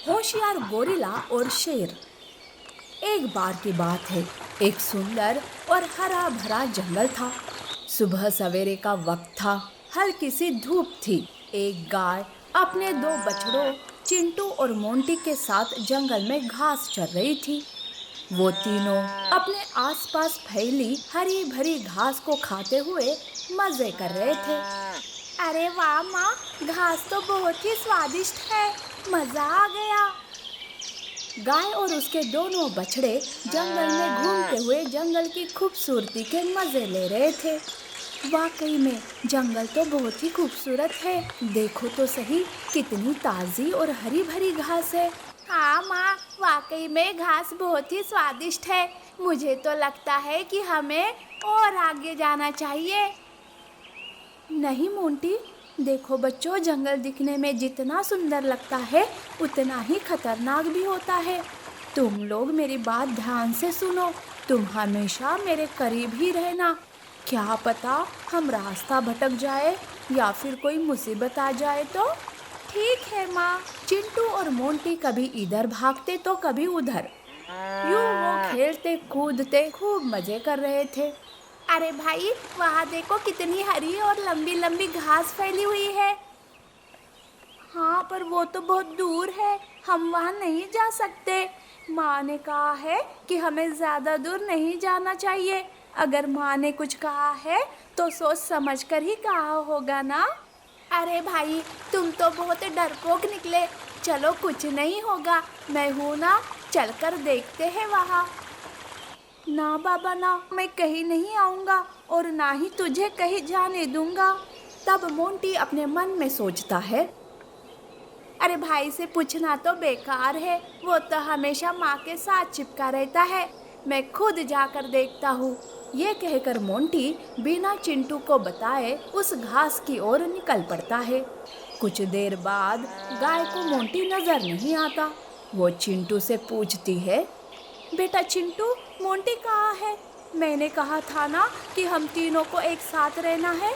होशियार गोरिल्ला और शेर। एक बार की बात है, एक सुंदर और हरा भरा जंगल था। सुबह सवेरे का वक्त था, हल्की सी धूप थी। एक गाय अपने दो बछड़ों चिंटू और मोंटी के साथ जंगल में घास चर रही थी। वो तीनों अपने आसपास फैली हरी भरी घास को खाते हुए मजे कर रहे थे। अरे वाह माँ, घास तो बहुत ही स्वादिष्ट है, मजा आ गया। गाय और उसके दोनों बछड़े जंगल में घूमते हुए जंगल की खूबसूरती के मजे ले रहे थे। वाकई में जंगल तो बहुत ही खूबसूरत है। देखो तो सही, कितनी ताजी और हरी भरी घास है। हाँ माँ, वाकई में घास बहुत ही स्वादिष्ट है। मुझे तो लगता है कि हमें और आगे जाना चाहिए। नहीं मोंटी, देखो बच्चों, जंगल दिखने में जितना सुंदर लगता है उतना ही खतरनाक भी होता है। तुम लोग मेरी बात ध्यान से सुनो। तुम हमेशा मेरे करीब ही रहना। क्या पता हम रास्ता भटक जाए या फिर कोई मुसीबत आ जाए तो। ठीक है माँ। चिंटू और मोंटी कभी इधर भागते तो कभी उधर। यूं वो खेलते कूदते खूब मजे कर रहे थे। अरे भाई, वहाँ देखो कितनी हरी और लंबी लंबी घास फैली हुई है। हाँ, पर वो तो बहुत दूर है, हम वहाँ नहीं जा सकते। माँ ने कहा है कि हमें ज़्यादा दूर नहीं जाना चाहिए। अगर माँ ने कुछ कहा है तो सोच समझ कर ही कहा होगा ना। अरे भाई, तुम तो बहुत डरपोक निकले। चलो, कुछ नहीं होगा, मैं हूँ ना, चलकर देखते हैं वहाँ। ना बाबा ना, मैं कहीं नहीं आऊँगा और ना ही तुझे कहीं जाने दूंगा। तब मोंटी अपने मन में सोचता है, अरे भाई से पूछना तो बेकार है, वो तो हमेशा माँ के साथ चिपका रहता है। मैं खुद जाकर देखता हूँ। ये कहकर मोंटी बिना चिंटू को बताए उस घास की ओर निकल पड़ता है। कुछ देर बाद गाय को मोंटी नजर नहीं आता। वो चिंटू से पूछती है, बेटा चिंटू, मोंटी कहाँ है? मैंने कहा था ना कि हम तीनों को एक साथ रहना है।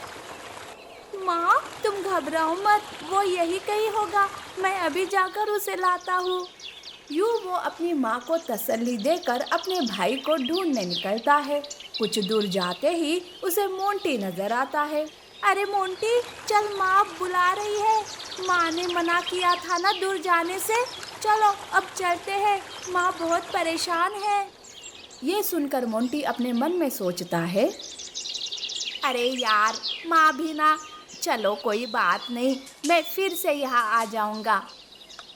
माँ, तुम घबराओ मत, वो यही कहीं होगा। मैं अभी जाकर उसे लाता हूँ। यूँ वो अपनी माँ को तसल्ली देकर अपने भाई को ढूंढने निकलता है। कुछ दूर जाते ही उसे मोंटी नजर आता है। अरे मोंटी, चल, माँ बुला रही है। माँ ने मना किया था ना दूर जाने से। चलो अब चलते हैं, माँ बहुत परेशान है। ये सुनकर मोंटी अपने मन में सोचता है, अरे यार, माँ भी ना, चलो कोई बात नहीं, मैं फिर से यहाँ आ जाऊँगा।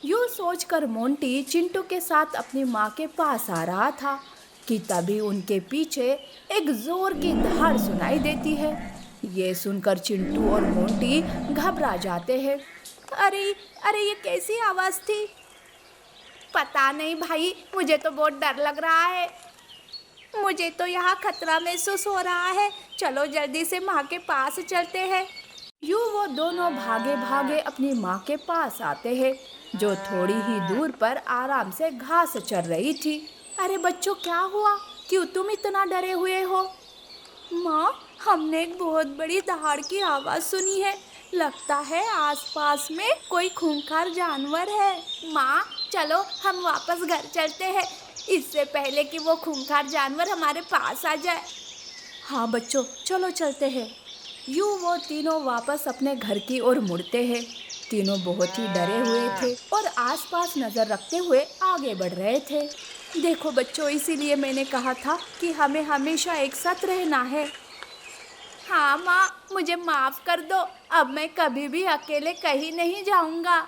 यूँ सोचकर मोंटी चिंटू के साथ अपनी माँ के पास आ रहा था कि तभी उनके पीछे एक जोर की दहाड़ सुनाई देती है। ये सुनकर चिंटू और मोंटी घबरा जाते हैं। अरे अरे, ये कैसी आवाज़ थी? पता नहीं भाई, मुझे तो बहुत डर लग रहा है। मुझे तो यहाँ खतरा महसूस हो रहा है। चलो जल्दी से माँ के पास चलते हैं। यूँ वो दोनों भागे भागे अपनी माँ के पास आते हैं, जो थोड़ी ही दूर पर आराम से घास चर रही थी। अरे बच्चों, क्या हुआ? क्यों तुम इतना डरे हुए हो? माँ, हमने एक बहुत बड़ी दहाड़ की आवाज़ सुनी है। लगता है आसपास में कोई खूंखार जानवर है। माँ, चलो हम वापस घर चलते हैं, इससे पहले कि वो खूंखार जानवर हमारे पास आ जाए। हाँ बच्चों, चलो चलते हैं। यूँ वो तीनों वापस अपने घर की ओर मुड़ते हैं। तीनों बहुत ही डरे हुए थे और आसपास नजर रखते हुए आगे बढ़ रहे थे। देखो बच्चों, इसीलिए मैंने कहा था कि हमें हमेशा एक साथ रहना है। हाँ माँ, मुझे माफ कर दो, अब मैं कभी भी अकेले कहीं नहीं जाऊंगा।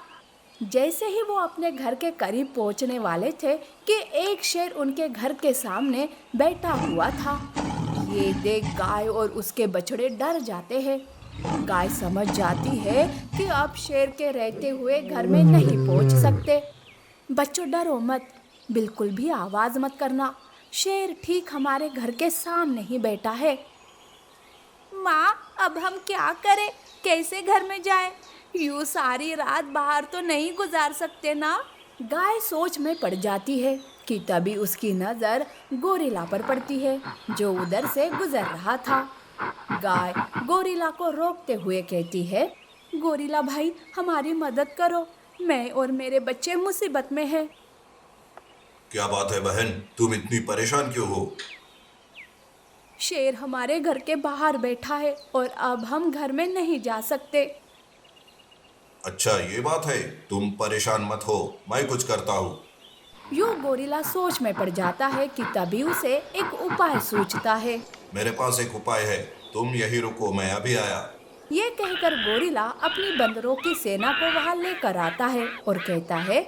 जैसे ही वो अपने घर के करीब पहुंचने वाले थे कि एक शेर उनके घर के सामने बैठा हुआ था। ये देख गाय और उसके बछड़े डर जाते हैं। गाय समझ जाती है कि अब शेर के रहते हुए घर में नहीं पहुंच सकते। बच्चों डरो मत, बिल्कुल भी आवाज मत करना। शेर ठीक हमारे घर के सामने ही बैठा है। माँ, अब हम क्या करें? कैसे घर में जाएं? यूँ सारी रात बाहर तो नहीं गुजार सकते ना। गाय सोच में पड़ जाती है कि तभी उसकी नज़र गोरिल्ला पर पड़ती है, जो उधर से गुजर रहा था। गाय गोरिल्ला को रोकते हुए कहती है, गोरिल्ला भाई, हमारी मदद करो। मैं और मेरे बच्चे मुसीबत में हैं। क्या बात है बहन, तुम इतनी परेशान क्यों हो? शेर हमारे घर के बाहर बैठा है और अब हम घर में नहीं जा सकते। अच्छा ये बात है, तुम परेशान मत हो, मैं कुछ करता हूँ। यूं गोरिल्ला सोच में पड़ जाता है कि तभी उसे एक उपाय सूझता है। मेरे पास एक उपाय है, तुम यही रुको, मैं अभी आया। ये कहकर गोरिल्ला अपनी बंदरों की सेना को वहां लेकर आता है और कहता है,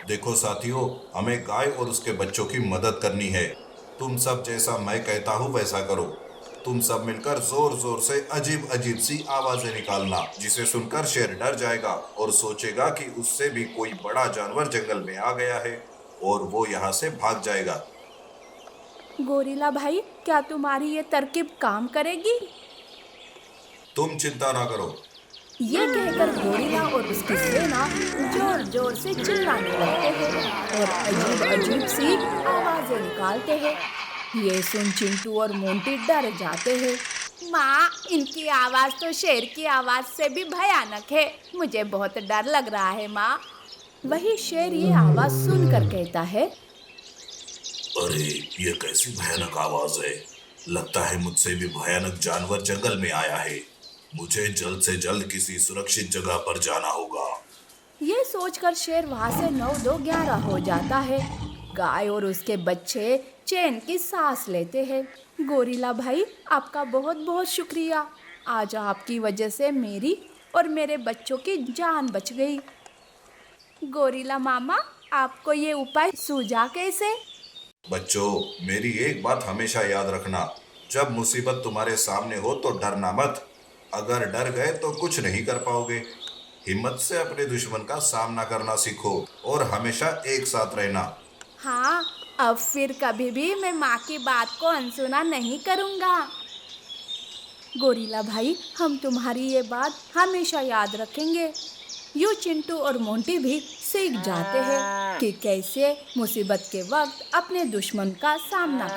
देखो साथियों, हमें गाय और उसके बच्चों की मदद करनी है। तुम सब जैसा मैं कहता हूँ वैसा करो। तुम सब मिलकर जोर जोर से अजीब अजीब सी आवाजें निकालना, जिसे सुनकर शेर डर जाएगा और सोचेगा कि उससे भी कोई बड़ा जानवर जंगल में आ गया है और वो यहाँ से भाग जाएगा। गोरिल्ला भाई, क्या तुम्हारी ये तरकीब काम करेगी? तुम चिंता ना करो। ये कहकर गोरिल्ला और उसकी सेना जोर जोर से चिल्लाने लगते हैं और अजीब अजीब सी आवाजें निकालते हैं। ये सुन चिंटू और मोंटी डर जाते हैं। माँ, इनकी आवाज तो शेर की आवाज से भी भयानक है। मुझे बहुत डर लग रहा है माँ। वही शेर ये आवाज सुनकर कहता है, अरे, ये कैसी भयानक आवाज है। लगता है मुझसे भी भयानक जानवर जंगल में आया है। मुझे जल्द से जल्द किसी सुरक्षित जगह पर जाना होगा। ये सोचकर शेर वहां से 9-2-11 हो जाता है। गाय और उसके बच्चे चैन की सांस लेते हैं। गोरिल्ला भाई, आपका बहुत बहुत शुक्रिया। आज आपकी वजह से मेरी और मेरे बच्चों की जान बच गई। गोरिल्ला मामा, आपको ये उपाय सूझा कैसे? बच्चों, मेरी एक बात हमेशा याद रखना, जब मुसीबत तुम्हारे सामने हो तो डरना मत। अगर डर गए तो कुछ नहीं कर पाओगे। हिम्मत से अपने दुश्मन का सामना करना सीखो और हमेशा एक साथ रहना। हाँ, अब फिर कभी भी मैं माँ की बात को अनसुना नहीं करूँगा। गोरिल्ला भाई, हम तुम्हारी ये बात हमेशा याद रखेंगे। यूं चिंटू और मोंटी भी सीख जाते हैं कि कैसे मुसीबत के वक्त अपने दुश्मन का सामना करना।